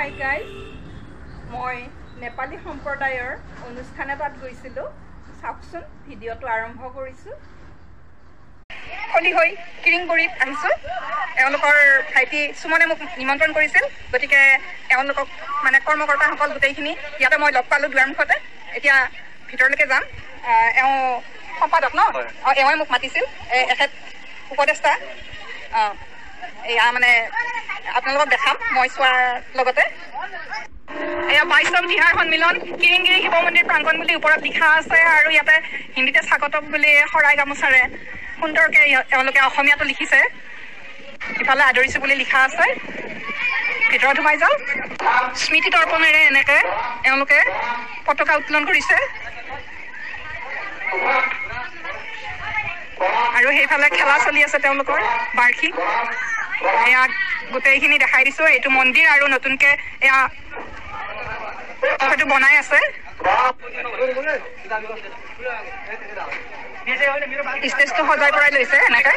Hi guys, মই নেপালী সম্প্ৰদায়ৰ অনুষ্ঠান এটাত গৈছিলোঁ। চাওকচোন ভিডিঅ'টো আৰম্ভ কৰিছোঁ। খলি হৈ কিৰিংগুৰিত আহিছোঁ। এওঁলোকৰ ভাইটি সুমনে মোক নিমন্ত্ৰণ কৰিছিল, গতিকে এওঁলোকক মানে কৰ্মকৰ্তাসকল গোটেইখিনি ইয়াতে মই লগ পালোঁ দুৱাৰমুখতে। এতিয়া ভিতৰলৈকে যাম। এওঁ সম্পাদক ন? এওঁৱে মোক মাতিছিল, এখেত উপদেষ্টা। এয়া মানে আপোনালোকক দেখাম মই চোৱাৰ লগতে। এয়া ২২তম তিহাৰ সন্মিলন কিৰিংগিৰি শিৱ মন্দিৰ প্ৰাংগণ বুলি ওপৰত লিখা আছে, আৰু ইয়াতে হিন্দীতে স্বাগতম বুলি শৰাই গামোচাৰে সুন্দৰকৈ এওঁলোকে অসমীয়াটো লিখিছে। ইফালে আদৰিছোঁ বুলি লিখা আছে। ভিতৰত সোমাই যাওঁ। স্মৃতি তৰ্পণেৰে এনেকৈ এওঁলোকে পতাকা উত্তোলন কৰিছে, আৰু সেইফালে খেলা চলি আছে তেওঁলোকৰ বাৰ্ষিক। এয়া গোটেইখিনি দেখাই দিছোঁ। এইটো মন্দিৰ, আৰু নতুনকৈ এয়া হয়তো বনাই আছে। ষ্টেজটো সজাই পৰাই লৈছে এনেকৈ।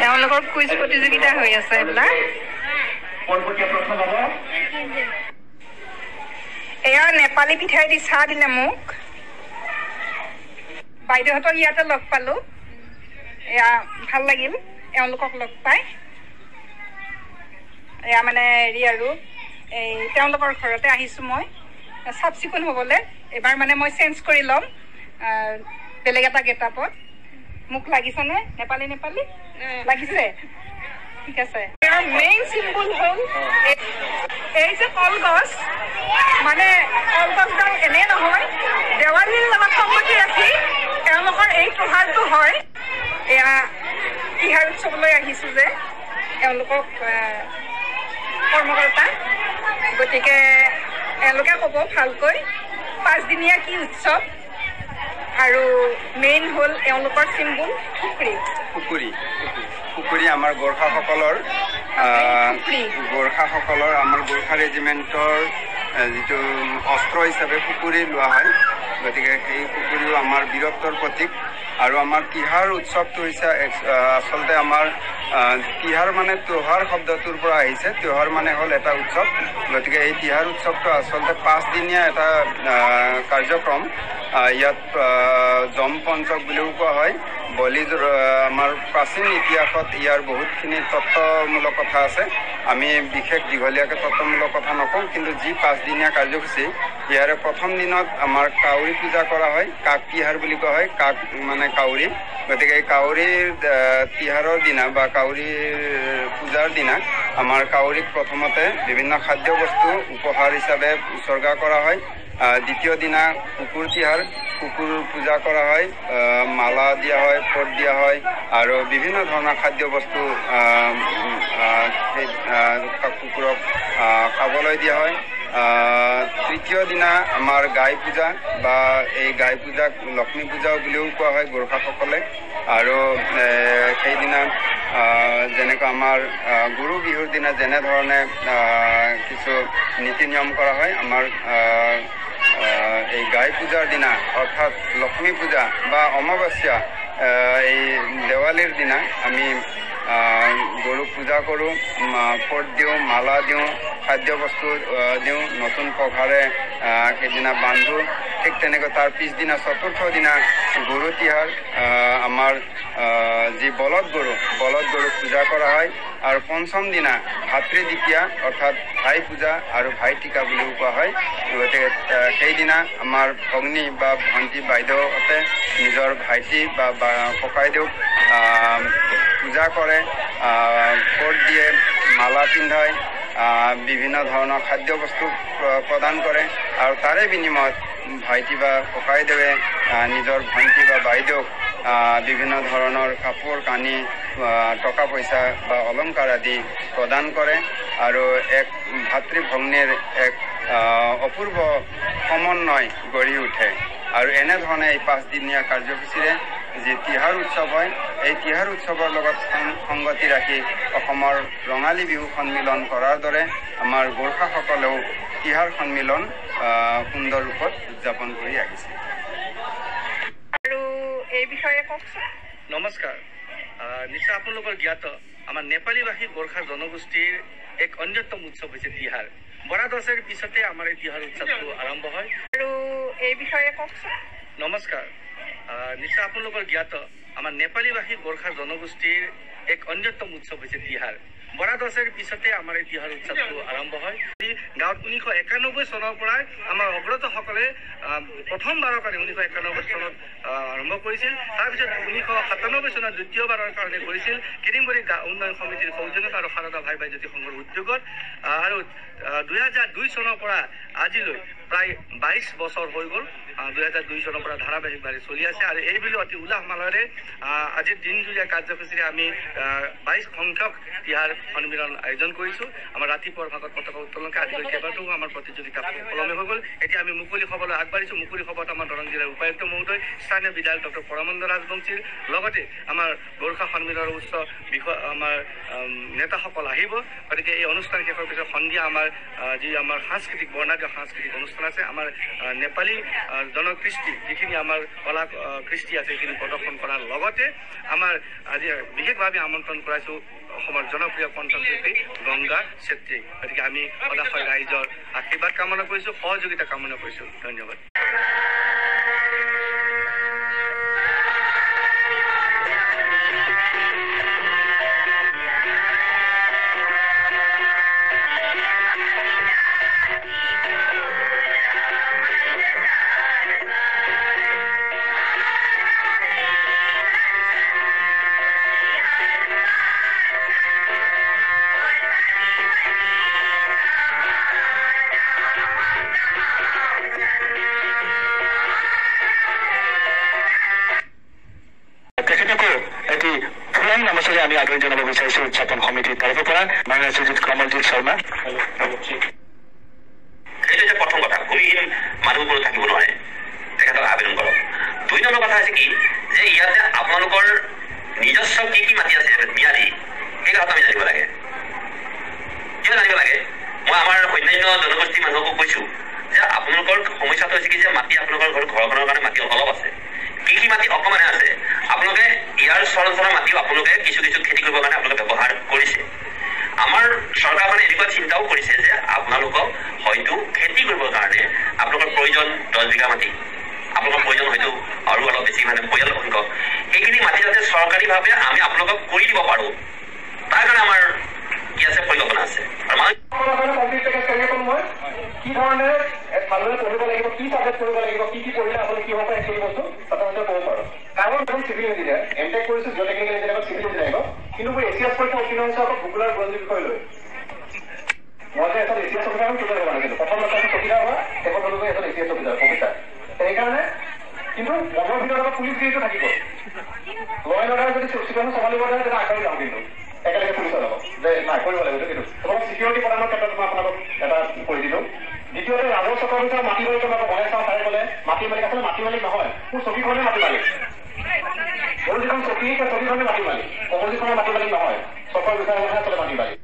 এওঁলোকৰ কুইজ প্ৰতিযোগিতা হৈ আছে এইবিলাক। এয়া নেপালী পিঠাই দি চাহ দিলে মোক। বাইদেউহঁতক ইয়াতে লগ পালোঁ, এয়া ভাল লাগিল এওঁলোকক লগ পাই। এয়া মানে হেৰি আৰু এই তেওঁলোকৰ ঘৰতে আহিছোঁ মই চাফ চিকুণ হ'বলৈ। এইবাৰ মানে মই চেঞ্জ কৰি ল'ম বেলেগ এটা গেটআপত। মোক লাগিছেনে নেপালী নেপালী লাগিছে? ঠিক আছে। ইয়াৰ মেইন চিম্বল হ'ল এই যে কলগছ, মানে কলগছডাল এনেই নহয়, দেৱালীৰ লগত সংগতি ৰাখি এওঁলোকৰ এই তোহাৰটো হয়। এয়া তিহাৰ উৎসৱলৈ আহিছোঁ যে এওঁলোকক কৰ্মকৰ্তা, গতিকে এওঁলোকে ক'ব ভালকৈ পাঁচদিনীয়া কি উৎসৱ। আৰু মেইন হ'ল এওঁলোকৰ চিম্বল পুখুৰী আমাৰ গোৰ্খাসকলৰ আমাৰ গোৰ্খা ৰেজিমেণ্টৰ যিটো অস্ত্ৰ হিচাপে পুখুৰী লোৱা হয়। গতিকে সেই পুখুৰীও আমাৰ বীৰত্বৰ প্ৰতীক। আৰু আমাৰ তিহাৰ উৎসৱটো হৈছে আচলতে আমাৰ তিহাৰ মানে তিওহাৰ শব্দটোৰ পৰা আহিছে। তিওহাৰ মানে হ'ল এটা উৎসৱ। গতিকে এই তিহাৰ উৎসৱটো আচলতে পাঁচদিনীয়া এটা কাৰ্যক্ৰম। ইয়াত যম পঞ্চক বুলিও কোৱা হয়। আমাৰ প্ৰাচীন ইতিহাসত ইয়াৰ বহুতখিনি তত্ত্বমূলক কথা আছে। আমি বিশেষ দীঘলীয়াকৈ তত্ত্বমূলক কথা নকওঁ, কিন্তু যি পাঁচদিনীয়া কাৰ্যসূচী, ইয়াৰে প্ৰথম দিনত আমাৰ কাউৰী পূজা কৰা হয়। কাক তিহাৰ বুলি কোৱা হয়, কাক মানে কাউৰী। গতিকে এই কাউৰীৰ তিহাৰৰ দিনা বা কাউৰীৰ পূজাৰ দিনা আমাৰ কাউৰীক প্ৰথমতে বিভিন্ন খাদ্য বস্তু উপহাৰ হিচাপে উৎসৰ্গা কৰা হয়। দ্বিতীয় দিনা কুকুৰ তিহাৰ, কুকুৰ পূজা কৰা হয়, মালা দিয়া হয়, পট দিয়া হয়, আৰু বিভিন্ন ধৰণৰ খাদ্য বস্তু সেই কুকুৰক খাবলৈ দিয়া হয়। তৃতীয় দিনা আমাৰ গাই পূজা, বা এই গাই পূজাক লক্ষ্মী পূজা বুলিও কোৱা হয় গোৰ্খাসকলে। আৰু সেইদিনা যেনেকৈ আমাৰ গৰু বিহুৰ দিনা যেনেধৰণে কিছু নীতি নিয়ম কৰা হয়, আমাৰ এই গাই পূজাৰ দিনা অৰ্থাৎ লক্ষ্মী পূজা বা অমাৱস্যা, এই দেৱালীৰ দিনা আমি গৰুক পূজা কৰোঁ, পট দিওঁ, মালা দিওঁ, খাদ্য বস্তু দিওঁ, নতুন পঘাৰে সেইদিনা বান্ধো। ঠিক তেনেকৈ তাৰ পিছদিনা চতুৰ্থ দিনা গৰু তিহাৰ, আমাৰ যি বলদ গৰুক পূজা কৰা হয়। আৰু পঞ্চম দিনা ভাতৃ দ্বিতীয়া অৰ্থাৎ ভাই পূজা আৰু ভাই টিকা বুলিও কোৱা হয়। গতিকে সেইদিনা আমাৰ ভগ্নী বা ভণ্টি বাইদেউহঁতে নিজৰ ভাইটি বা ককাইদেউক পূজা কৰে, ভোট দিয়ে, মালা পিন্ধায়, বিভিন্ন ধৰণৰ খাদ্য বস্তু প্ৰদান কৰে। আৰু তাৰে বিনিময়ত ভাইটি বা ককাইদেৱে নিজৰ ভণ্টি বা বাইদেউক বিভিন্ন ধৰণৰ কাপোৰ কানি, টকা পইচা বা অলংকাৰ আদি প্ৰদান কৰে। আৰু এক ভাতৃ ভগ্নীৰ এক অপূৰ্ব সমন্বয় গঢ়ি উঠে। আৰু এনেধৰণে এই পাঁচদিনীয়া কাৰ্যসূচীৰে যি তিহাৰ উৎসৱ হয়, এই তিহাৰ উৎসৱৰ লগত সংগতি ৰাখি অসমৰ ৰঙালী বিহু সন্মিলন কৰাৰ দৰে আমাৰ গোৰ্খাসকলেও তিহাৰ সন্মিলন সুন্দৰ ৰূপত উদযাপন কৰি আহিছে। আৰু এই বিষয়ে কওকচোন। নমস্কাৰ। নিশ্চয় আপোনালোকৰ জ্ঞাত আমাৰ নেপালী ভাষী গোৰ্খা জনগোষ্ঠীৰ এক অন্যতম উৎসৱ হৈছে তিহাৰ। বৰা দশেৰ পিছতে আমাৰ এই তিহাৰ উৎসৱটো আৰম্ভ হয়। আৰু এই বিষয়ে কওকচোন। নমস্কাৰ। নিশ্চয় আপোনালোকৰ জ্ঞাত আমাৰ নেপালী ভাষী গোৰ্খা জনগোষ্ঠীৰ এক অন্যতম উৎসৱ হৈছে তিহাৰ। বৰা দশেৰ পিছতে আমাৰ এই তিহাৰ উৎসৱটো আৰম্ভ হয়। গাঁৱত 1991 চনৰ পৰাই আমাৰ অগ্ৰজসকলে প্ৰথমবাৰৰ কাৰণে 1991 চনত আৰম্ভ কৰিছিল। তাৰপিছত 1997 চনত দ্বিতীয়বাৰৰ কাৰণে কৰিছিল কিৰিংগুৰি উন্নয়ন সমিতিৰ সৌজন্যত আৰু সাৰদা ভাই ভাইজ্যোতি সংঘৰ উদ্যোগত। আৰু 2002 চনৰ পৰা আজিলৈ প্ৰায় 22 বছৰ হৈ গ'ল। 2002 চনৰ পৰা ধাৰাবাহিকভাৱে চলি আছে আৰু এইবুলি অতি উল্লাহ মালহেৰে আজিৰ দিনজুৰীয়া কাৰ্যসূচীৰে আমি 22 সংখ্যক তিহাৰ সন্মিলন আয়োজন কৰিছোঁ। আমাৰ ৰাতিপুৱাৰ ভাগত পতাকা উত্তোলনকে আদি কৰি কেইবাটাও আমাৰ প্ৰতিযোগিতা সুকলমে হৈ গ'ল। এতিয়া আমি মুকলি সভালৈ আগবাঢ়িছোঁ। মুকলি সভাত আমাৰ দৰং জিলাৰ উপায়ুক্ত মহোদয়, স্থানীয় বিধায়ক ডক্টৰ পৰমানন্দ ৰাজবংশীৰ লগতে আমাৰ গোৰ্খা সন্মিলনৰ উচ্চ বিষয় আমাৰ নেতাসকল আহিব। গতিকে এই অনুষ্ঠান শেষৰ পিছত সন্ধিয়া আমাৰ যি আমাৰ সাংস্কৃতিক বৰ্ণাঢ্য সাংস্কৃতিক অনুষ্ঠান আছে, আমাৰ নেপালী জনকৃষ্টি যিখিনি আমাৰ কলা কৃষ্টি আছে সেইখিনি প্ৰদৰ্শন কৰাৰ লগতে আমাৰ আজি বিশেষভাৱে আমন্ত্ৰণ কৰাইছোঁ অসমৰ জনপ্ৰিয় কণ্ঠশিল্পী গংগা চেত্ৰী। গতিকে আমি সদাশয় ৰাইজৰ আশীৰ্বাদ কামনা কৰিছোঁ, সহযোগিতা কামনা কৰিছোঁ। ধন্যবাদ। আমি আদৰণি জনাব বিচাৰিছোঁ উদযাপন সমিতিৰ তৰফৰ পৰা মাননীয় শ্ৰীযুত কমলজিৎ শৰ্মা। সেইটো যে প্ৰথম কথা, ভূমিহীন মানুহবোৰ থাকিব নোৱাৰে, তেখেতক আবেদন কৰক। 2 নম্বৰ কথা হৈছে কি যে ইয়াতে আপোনালোকৰ নিজস্ব কি কি মাটি আছে ম্যাদী, সেই কথাটো আমি জানিব লাগে। কিয় জানিব লাগে? মই আমাৰ অন্যান্য জনগোষ্ঠীৰ মানুহকো কৈছোঁ যে আপোনালোকৰ সমস্যাটো হৈছে কি যে মাটি আপোনালোকৰ ঘৰখনৰ কাৰণে মাটি অলপ আছে, কৃষি মাটি অকণমানে আছে। আপোনালোকে ইয়াৰ চৰঞ্চলৰ মাটিও আপোনালোকে কিছু কিছু খেতি কৰিবৰ কাৰণে আপোনালোকে ব্যৱহাৰ কৰিছে। আমাৰ চৰকাৰখনে এনেকুৱা চিন্তাও কৰিছে যে আপোনালোকক হয়তো খেতি কৰিবৰ কাৰণে আপোনালোকৰ প্ৰয়োজন 10 বিঘা মাটি, আপোনালোকৰ প্ৰয়োজন হয়তো আৰু অলপ বেছি মানে পৰিয়াল সংখ্যক, সেইখিনি মাটি যাতে চৰকাৰীভাৱে আমি আপোনালোকক কৰি দিব পাৰোঁ, তাৰ কাৰণে আমাৰ কি আছে পৰিকল্পনা আছে। কি ধৰণে ভালদৰে পঢ়িব লাগিব, কি চাবজেক্ট পঢ়িব লাগিব, কি কি পঢ়িলে আপুনি কি হ'ব পাৰে সেই বস্তু সাধাৰণতে ক'ব পাৰোঁ। কাৰণ এখন চিভিল ইঞ্জিনিয়াৰ এমটেক কৰিছোঁ জিঅ' টেকনিকেল ইঞ্জিনিয়াৰত চিভিল ইঞ্জিনিয়াৰিঙত, কিন্তু মই এছিয়াছ পৰীক্ষা উত্তীৰ্ণ হৈছে আকৌ ভূগোলৰ বুৰঞ্জী বিষয় লৈ। মই যে এজন এছিয়াছ অফিচাৰ চুজ হ'ব নাছিলোঁ, প্ৰথম বছৰটো চকীদাৰ হোৱা, শেষত হ'লো এজন এছিয়াছ অফিচাৰ। সেইকাৰণে কিন্তু মনৰ ভিতৰত আকৌ পুলিচ গিৰিটো থাকিব। ল এণ্ড অৰ্ডাৰ যদি চিটুৱেশ্যন চম্ভালিব যায় তেতিয়া আগবাঢ়ি যাওঁ কিন্তু একেলগে পুলিচৰ লগত যে নাই কৰিব লাগিব কিন্তু তোমাক চিকিউৰিটি প্ৰদানৰ ক্ষেত্ৰত মই আপোনালোকক এটা কৰি দিলোঁ। দ্বিতীয়তে ৰাজহ চক্ৰৰ ভিতৰত মাটি মালিক মই বনাই চাওঁ, চাই ক'লে মাটি মালিক আচলতে মাটি মালিক নহয়, মোৰ চকীখনে মাটি মালিক। মোৰ যিখন চকী সেই চকীখনে মাটি মালিক, কমলজিখনে মাটি মালিক নহয়, চক্ৰৰ বিচাৰ আচলতে মাটি মালিক।